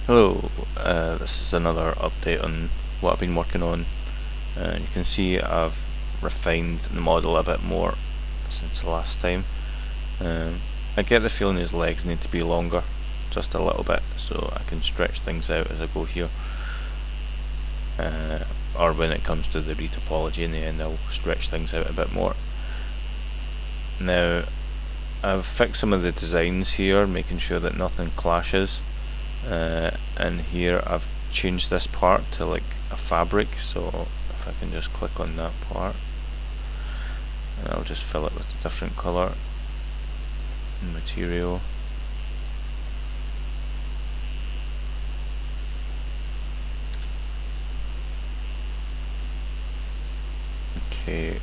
Hello, this is another update on what I've been working on. You can see I've refined the model a bit more since the last time. I get the feeling his legs need to be longer, just a little bit, so I can stretch things out as I go here. Or when it comes to the retopology in the end, I'll stretch things out a bit more. Now, I've fixed some of the designs here, making sure that nothing clashes. And here I've changed this part to like a fabric, so if I can just click on that part and I'll just fill it with a different colour and material. Okay.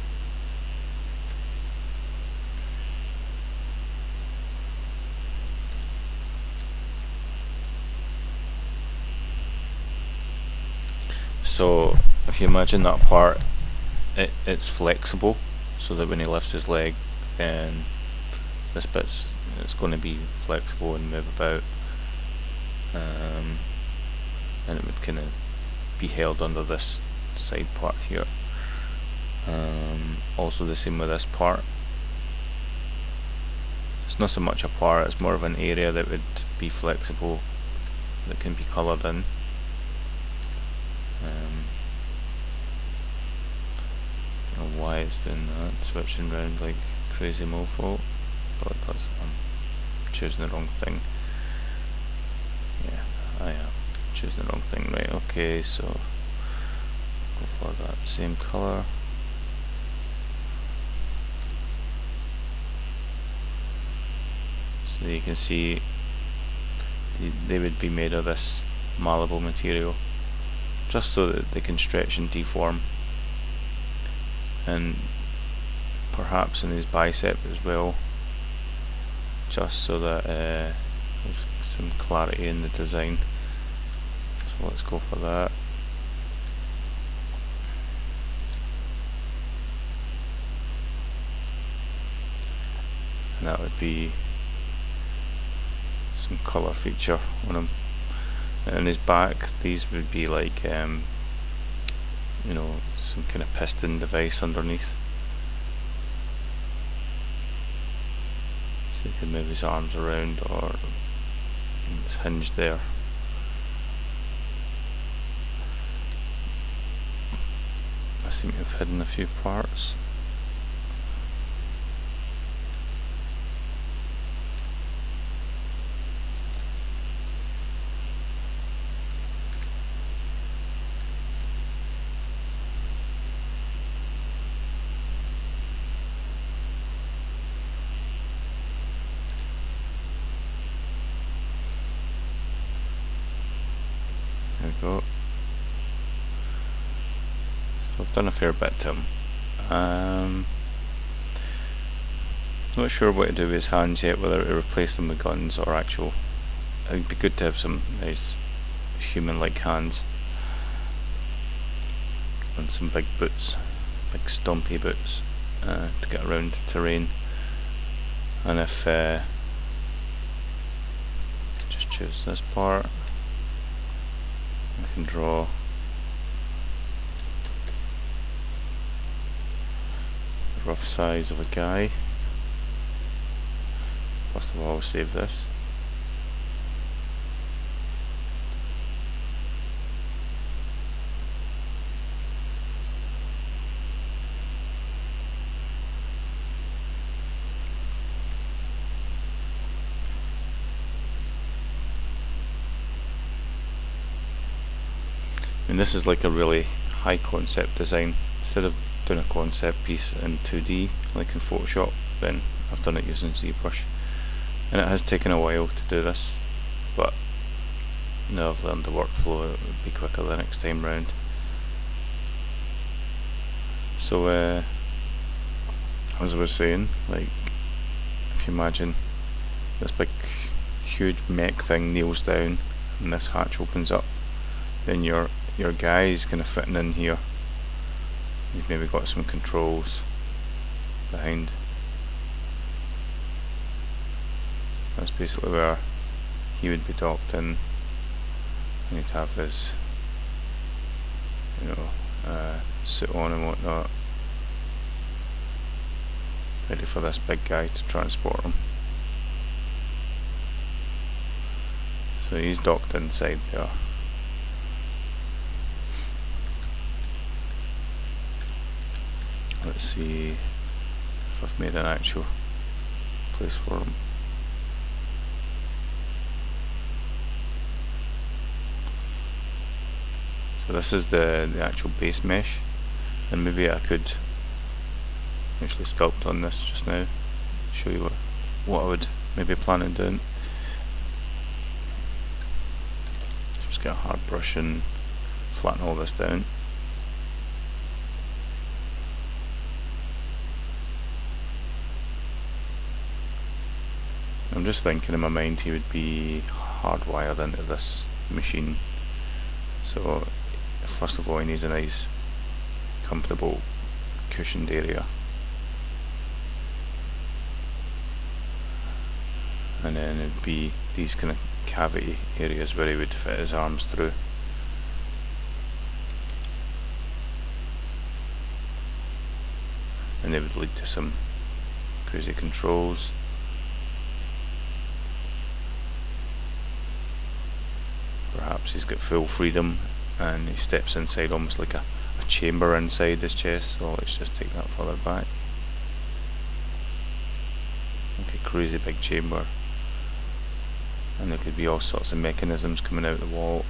So if you imagine that part, it's flexible, so that when he lifts his leg, then this bit's it's going to be flexible and move about, and it would kind of be held under this side part here. Also the same with this part. It's not so much a part, it's more of an area that would be flexible, that can be coloured in. Don't know why it's doing that, switching around like crazy mofo. Oh, it does. I'm choosing the wrong thing. Yeah, I am choosing the wrong thing. Right, okay, so go for that same colour. So you can see they would be made of this malleable material, just so that they can stretch and deform, and perhaps in his bicep as well, just so that there's some clarity in the design. So let's go for that. And that would be some colour feature on him. And in his back, these would be like you know, some kind of piston device underneath, so he can move his arms around, or it's hinged there. I seem to have hidden a few parts. There we go. So I've done a fair bit to him. Not sure what to do with his hands yet, whether to replace them with guns or actual. It would be good to have some nice human-like hands. And some big boots, big stompy boots, to get around terrain. And if just choose this part, I can draw the rough size of a guy. First of all, I'll save this. And this is like a really high concept design. Instead of doing a concept piece in 2D like in Photoshop, then I've done it using Zbrush. And it has taken a while to do this, but now I've learned the workflow, it would be quicker the next time round. So as I was saying, like, if you imagine this big huge mech thing kneels down and this hatch opens up, then your guy is kind of fitting in here. You've maybe got some controls behind. That's basically where he would be docked in. I need to have his, suit on and whatnot, ready for this big guy to transport him. So he's docked inside there. Let's see if I've made an actual place for him. So this is the actual base mesh, and maybe I could actually sculpt on this just now, show you what I would maybe plan on doing. Just get a hard brush and flatten all this down. I'm just thinking in my mind he would be hardwired into this machine. So first of all he needs a nice comfortable cushioned area, and then it'd be these kind of cavity areas where he would fit his arms through. And they would lead to some crazy controls. Perhaps he's got full freedom and he steps inside almost like a chamber inside his chest. So let's just take that further back. Like a crazy big chamber. And there could be all sorts of mechanisms coming out the wall.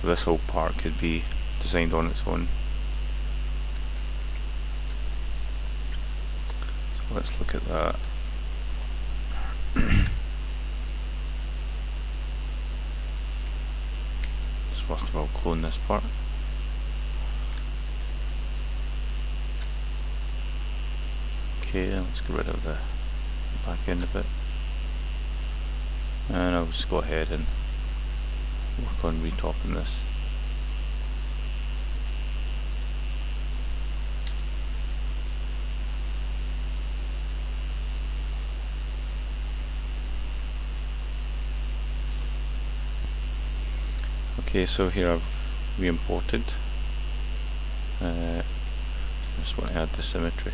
So this whole part could be designed on its own. So let's look at that. Let's first of all clone this part. Okay, let's get rid of the back end of it. And I'll just go ahead and work on retopping this. Okay, so here I've re-imported. Just want to add the symmetry.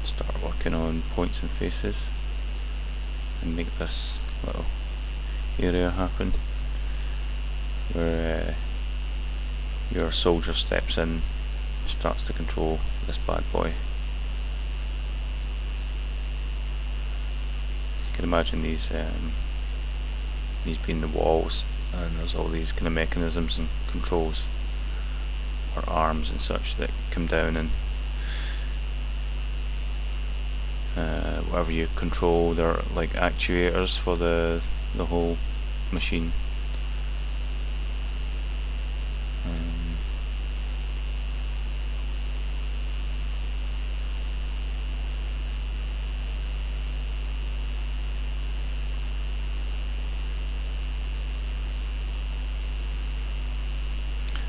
Start working on points and faces and make this little area happen where your soldier steps in, starts to control this bad boy. You can imagine these being the walls, and there's all these kind of mechanisms and controls, or arms and such, that come down and whatever you control, they're like actuators for the whole machine.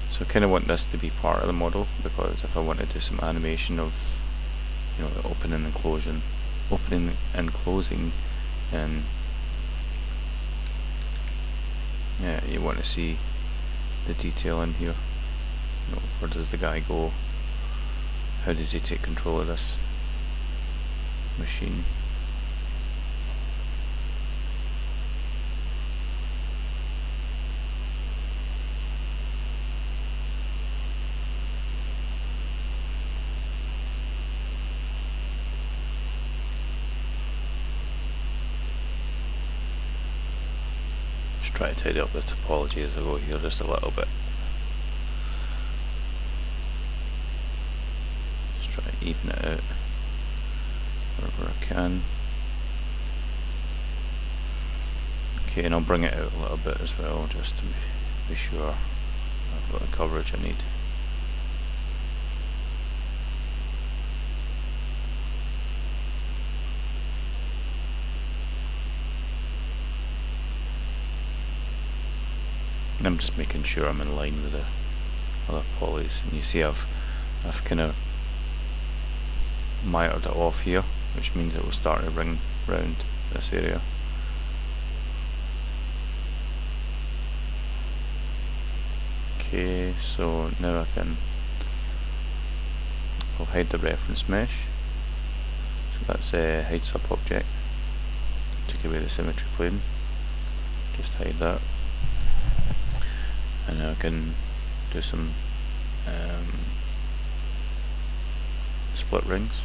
So I kind of want this to be part of the model, because if I want to do some animation of, the opening and closing, then yeah, you want to see the detail in here. Where does the guy go? How does he take control of this machine? Try to tidy up the topology as I go here just a little bit. Just try to even it out wherever I can. Okay, and I'll bring it out a little bit as well, just to be sure I've got the coverage I need. And I'm just making sure I'm in line with the other polys, and you see I've kind of mitered it off here, which means it will start to ring round this area. Okay, so now I'll hide the reference mesh. So that's a hide sub object. Take away the symmetry plane. Just hide that. And now I can do some split rings.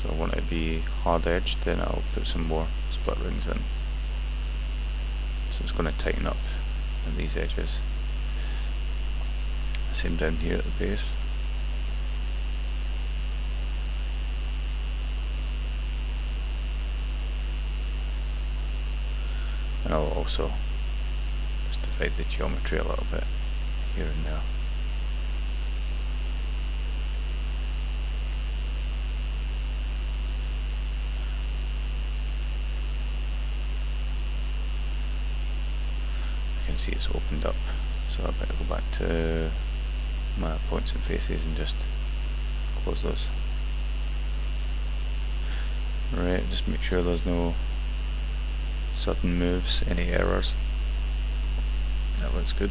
So I want it to be hard edged, then I'll put some more split rings in. So it's going to tighten up on these edges. Same down here at the base. And I'll also just divide the geometry a little bit here and there. You can see it's opened up, so I better go back to my points and faces and just close those. Right, just make sure there's no sudden moves, any errors. That looks good.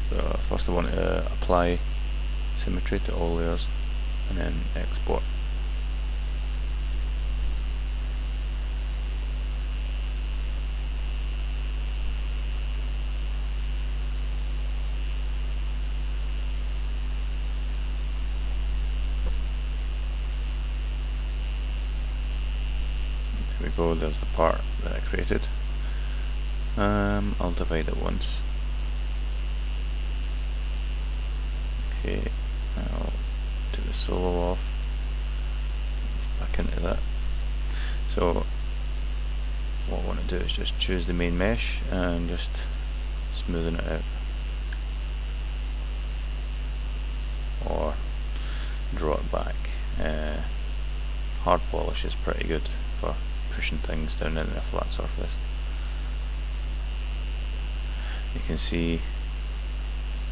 So first I want to apply symmetry to all layers and then export. There we go, there's the part that I created. I'll divide it once. Okay, I'll take the solo off, back into that. So what I want to do is just choose the main mesh and just smoothen it out, or draw it back. Hard polish is pretty good for pushing things down into a flat surface. You can see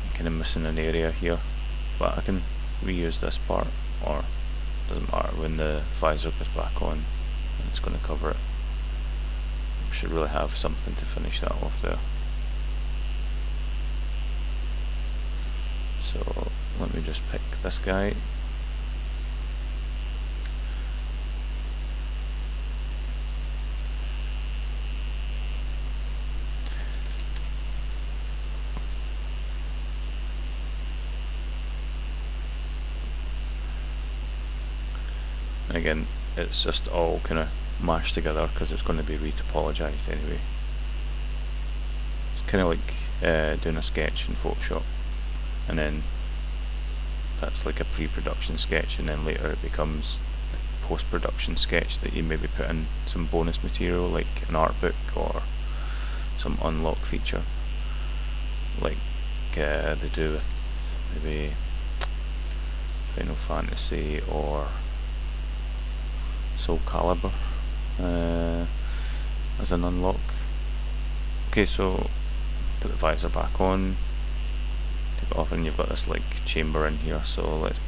I'm kind of missing an area here, but I can reuse this part, or doesn't matter, when the visor goes back on it's going to cover it. We should really have something to finish that off there. So let me just pick this guy. And again, it's just all kind of mashed together because it's going to be retopologized anyway. It's kind of like doing a sketch in Photoshop, and then that's like a pre-production sketch, and then later it becomes a post-production sketch that you maybe put in some bonus material like an art book or some unlock feature, like they do with maybe Final Fantasy or Soul Calibur as an unlock. Okay, so put the visor back on, take it off, and you've got this like chamber in here, so let's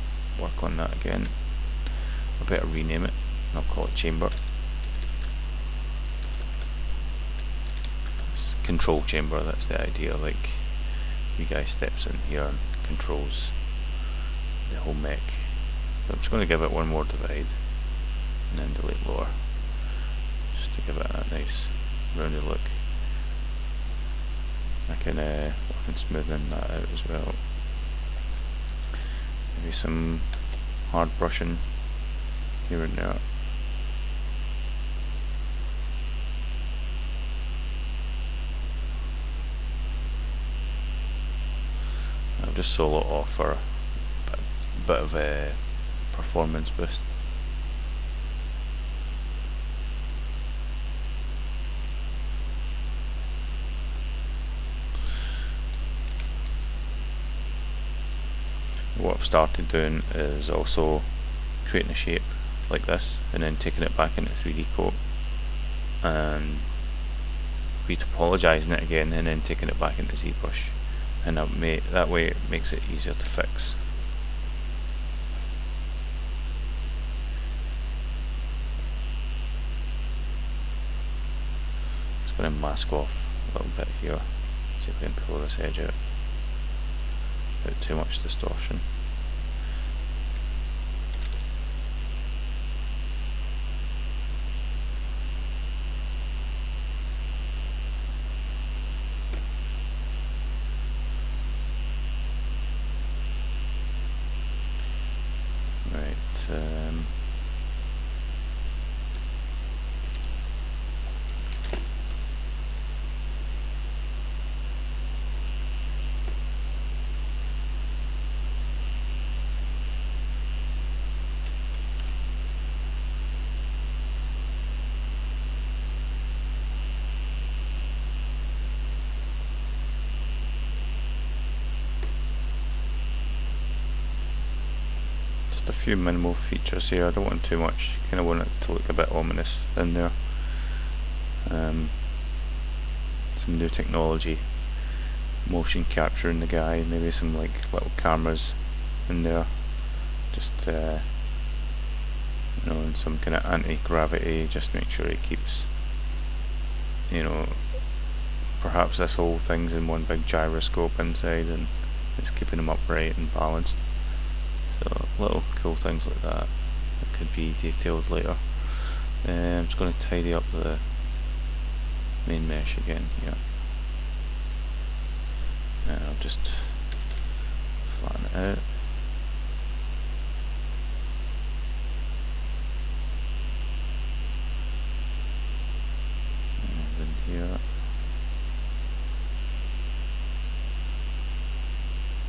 work on that again. I better rename it, and I'll call it chamber. It's control chamber, that's the idea, like you guy steps in here and controls the whole mech. So I'm just going to give it one more divide and then delete lower, just to give it that nice rounded look. I can work on smoothing that out as well. Maybe some hard brushing here and there. I'll just solo it off for a bit of a performance boost. What I've started doing is also creating a shape like this, and then taking it back into 3D Coat and retopologizing it again, and then taking it back into ZBrush, and that way it makes it easier to fix. Just going to mask off a little bit here, see if we can pull this edge out without too much distortion. Just a few minimal features here. I don't want too much. Kind of want it to look a bit ominous in there. Some new technology, motion capture in the guy, maybe some like little cameras in there, just you know, and some kind of anti-gravity, just make sure it keeps, you know, perhaps this whole thing's in one big gyroscope inside and it's keeping them upright and balanced. So little cool things like that could be detailed later. I'm just going to tidy up the main mesh again here, and I'll just flatten it out. And then here,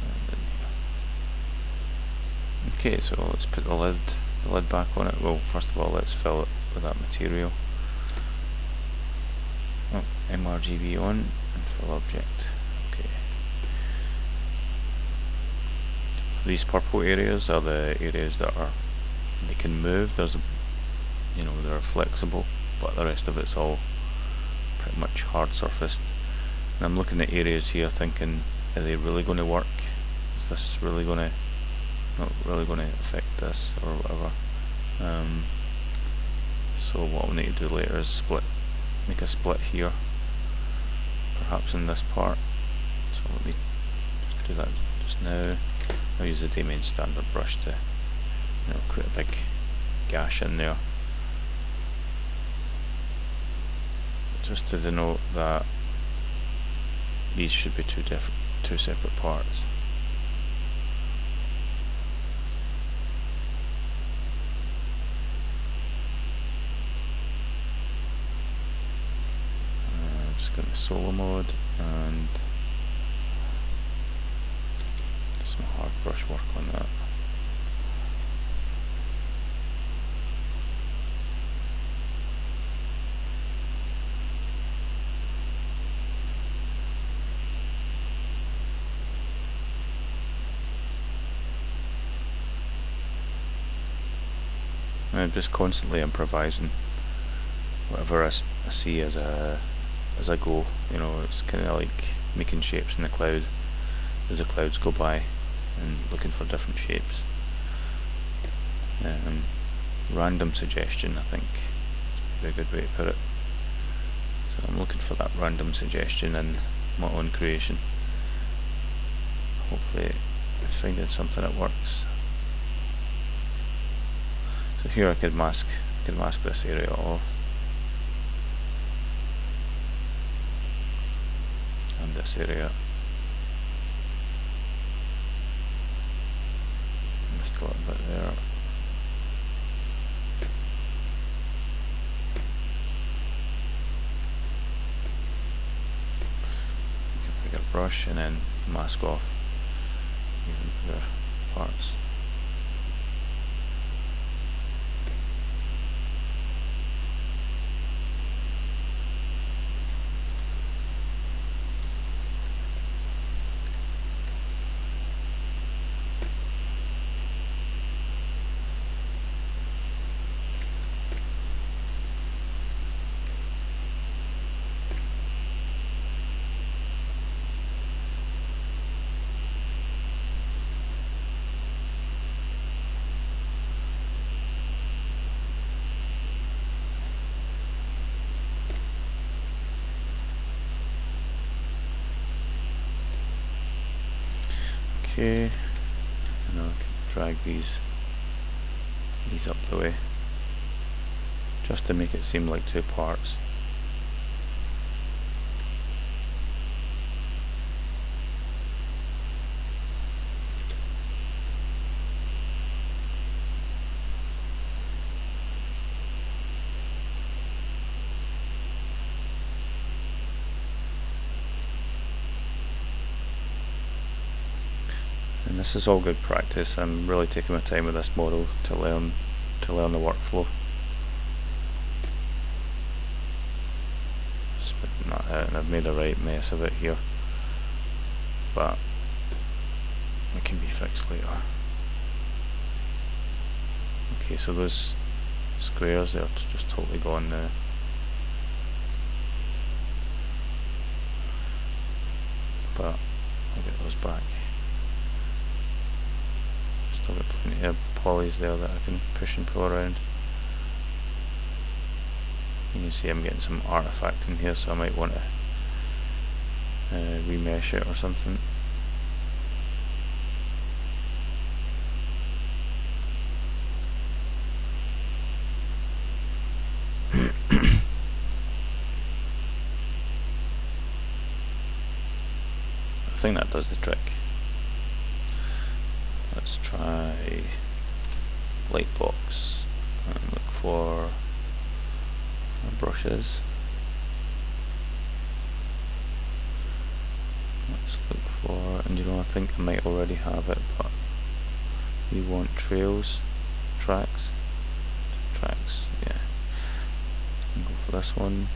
and then here. Okay, so let's put the lid back on it. Well, first of all, let's fill it with that material. Oh, MRGB on and fill object. Okay. So these purple areas are the areas that they can move. There's you know, they're flexible, but the rest of it's all pretty much hard surfaced. And I'm looking at areas here thinking, are they really going to work? Is this really going to not really going to affect this or whatever? So what we'll need to do later is make a split here, perhaps in this part. So let me just do that just now. I'll use the Damien standard brush to, you know, create a big gash in there, just to denote that these should be two separate parts. Got the solo mode and some hard brush work on that. I'm just constantly improvising whatever I see as I go. You know, it's kind of like making shapes in the cloud as the clouds go by and looking for different shapes. Random suggestion, I think, is a good way to put it. So I'm looking for that random suggestion in my own creation. Hopefully finding something that works. So here I could mask this area off. And this area. Missed a little bit there. You can pick a brush and then mask off even bigger parts. Okay, and I can drag these up the way, just to make it seem like two parts. And this is all good practice. I'm really taking my time with this model to learn the workflow. Spitting that out, and I've made a right mess of it here, but it can be fixed later. Okay, so those squares, they're just totally gone now. But I'll get those back. Still got plenty of polys there that I can push and pull around. You can see I'm getting some artifact in here, so I might want to remesh it or something. I think that does the trick. Let's try light box and look for brushes. Let's look for, and you know, I think I might already have it, but we want trails, tracks, yeah. I'll go for this one.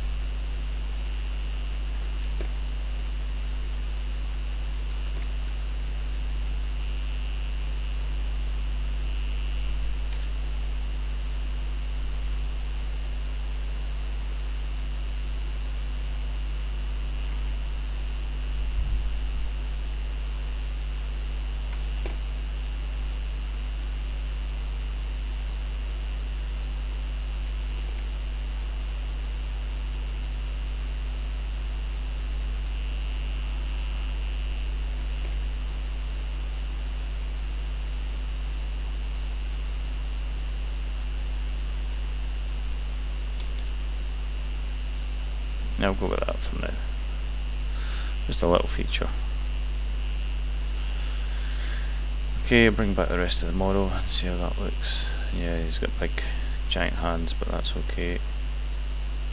I'll go with that for now. Just a little feature. Okay, I'll bring back the rest of the model and see how that looks. Yeah, he's got big giant hands, but that's okay.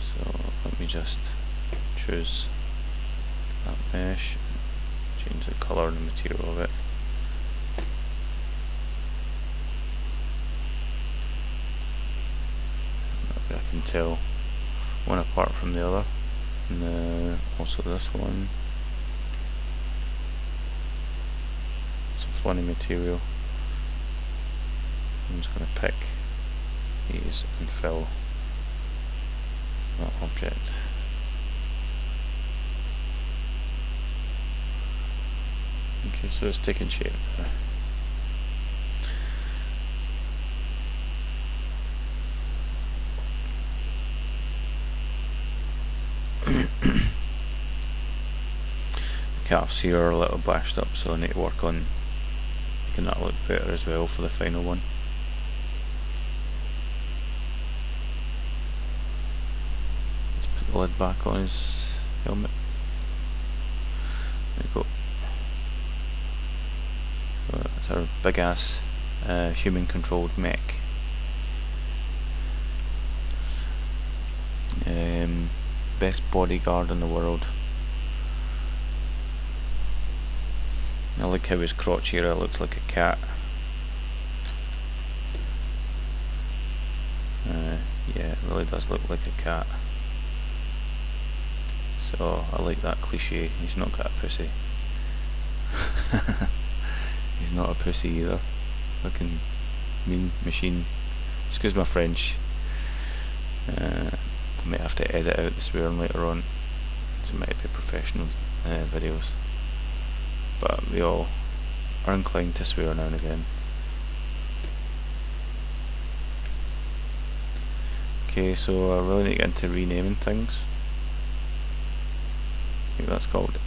So let me just choose that mesh, change the colour and the material of it. That way I can tell one apart from the other. And also this one, some funny material. I'm just going to pick these and fill that object. Okay, so it's taking shape now. Calves here are a little bashed up, so I need to work on making that look better as well for the final one. Let's put the lid back on his helmet. There we go. So that's our big ass human controlled mech. Best bodyguard in the world. I like how his crotch area looks like a cat. Yeah, it really does look like a cat. So I like that cliche. He's not got a pussy. He's not a pussy either. Looking mean machine. Excuse my French. I might have to edit out the swearing later on. It might be professional videos. But we all are inclined to swear now and again. Okay, so I really need to get into renaming things. I think that's called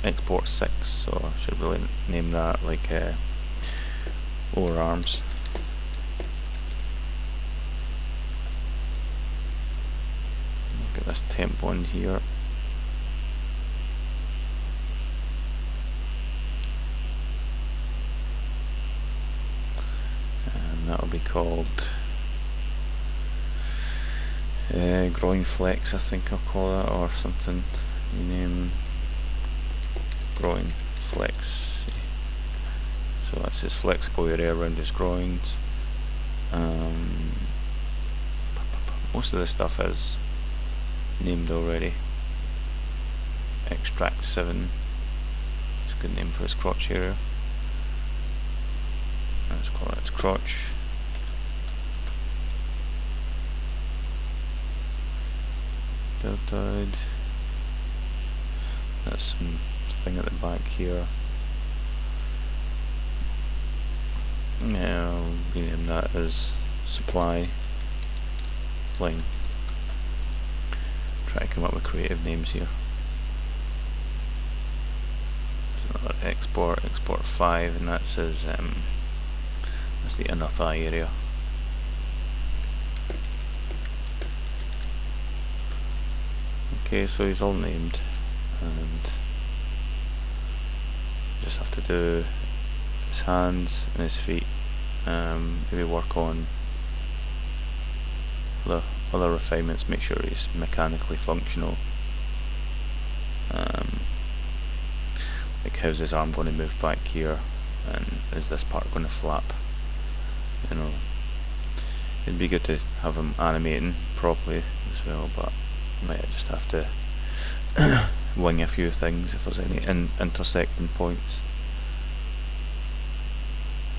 export 6, so I should really name that like lower arms. Get this temp one here. And that will be called groin flex, I think I'll call it, or something. Rename groin flex. So that's his flexible area around his groins. Most of this stuff is named already. Extract 7. It's a good name for his crotch area. Let's call it its crotch. Deltoid. That's some thing at the back here. Yeah, I'll rename that as supply line. Try to come up with creative names here. There's another export 5, and that's his that's the inner thigh area. Okay, so he's all named, and just have to do his hands and his feet. Maybe work on the other refinements, make sure he's mechanically functional. Like, how's his arm going to move back here, and is this part going to flap? You know, it'd be good to have him animating properly as well, but you might just have to wing a few things if there's any intersecting points.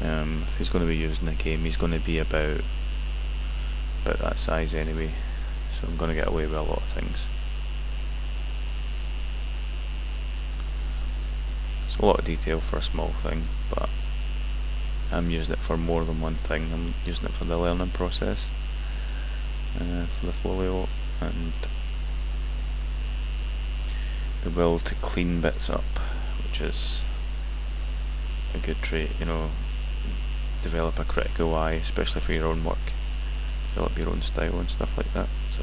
If he's going to be used in a game, he's going to be about that size anyway, so I'm going to get away with a lot of things. It's a lot of detail for a small thing, but I'm using it for more than one thing. I'm using it for the learning process, for the folio, and the will to clean bits up, which is a good trait, you know. Develop a critical eye, especially for your own work. Develop your own style and stuff like that. So,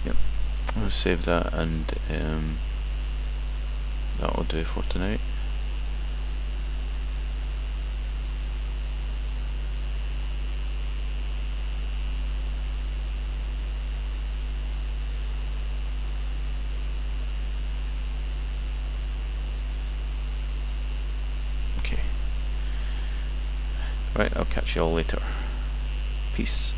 yep, I'll save that, and that'll do for tonight. Okay. Right, I'll catch you all later. Peace.